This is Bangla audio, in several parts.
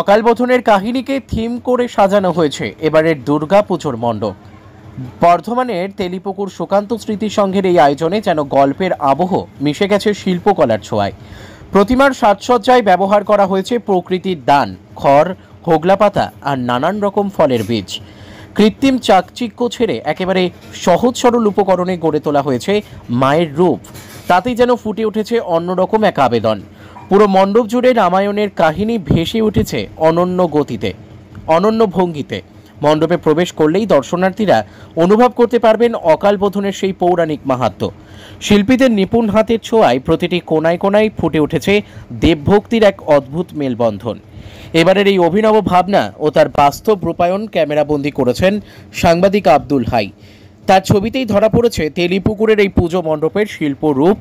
অকালবোধনের কাহিনীকে থিম করে সাজানো হয়েছে এবারের দুর্গাপুজোর মণ্ডপ। বর্ধমানের তেলিপুকুর সুকান্ত স্মৃতি সংঘের এই আয়োজনে যেন গল্পের আবহ মিশে গেছে শিল্পকলার ছোঁয়ায়। প্রতিমার সাজসজ্জায় ব্যবহার করা হয়েছে প্রকৃতির দান, খড়, হোগলা পাতা আর নানান রকম ফলের বীজ। কৃত্রিম চাকচিক্য ছেড়ে একেবারে সহজ সরল উপকরণে গড়ে তোলা হয়েছে মায়ের রূপ। তাতেই যেন ফুটে উঠেছে অন্যরকম এক আবেদন। পুরো মণ্ডপ জুড়ে রামায়ণের কাহিনী ভেসে উঠেছে অনন্য গতিতে, অনন্য ভঙ্গিতে। মণ্ডপে প্রবেশ করলেই দর্শনার্থীরা অনুভব করতে পারবেন অকালবোধনের সেই পৌরাণিক মাহাত্ম্য। শিল্পীদের নিপুণ হাতের ছোঁয়ায় প্রতিটি কোনায় কোনায় ফুটে উঠেছে দেবভক্তির এক অদ্ভুত মেলবন্ধন। এবারের এই অভিনব ভাবনা ও তার বাস্তব রূপায়ণ ক্যামেরাবন্দি করেছেন সাংবাদিক আব্দুল হাই। তার ছবিতেই ধরা পড়েছে তেলিপুকুরের এই পুজো মণ্ডপের শিল্পরূপ,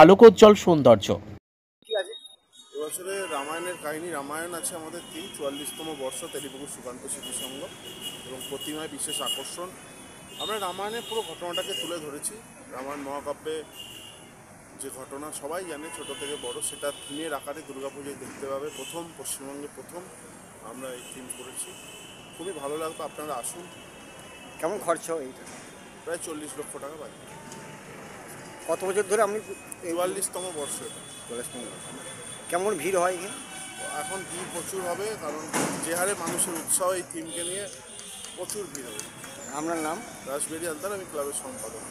আলোকোজ্জ্বল সৌন্দর্য। এবছরে রামায়ণের কাহিনী, রামায়ণ আছে আমাদের 44তম বর্ষ তেলিপুকুর সুকান্ত স্মৃতি সংঘ এবং প্রতিমায় বিশেষ আকর্ষণ। আমরা রামায়ণের পুরো ঘটনাটাকে তুলে ধরেছি। রামায়ণ মহাকাব্যে যে ঘটনা সবাই জানে, ছোট থেকে বড়, সেটা থিমের আকারে দুর্গাপুজোয় দেখতে পাবে। পশ্চিমবঙ্গে প্রথম আমরা এই থিম করেছি। খুবই ভালো লাগবে, আপনারা আসুন। কেমন খরচ এইটা? প্রায় 40 লক্ষ টাকা বাজে। কত বছর ধরে আপনি? 44তম বর্ষ। কেমন ভিড় হয় এখানে? এখন ভিড় প্রচুর হবে, কারণ যে হারে মানুষের উৎসাহ এই থিমকে নিয়ে, প্রচুর ভিড় হবে। আপনার নাম? রাসবেরি হালদার, আমি ক্লাবের সম্পাদক।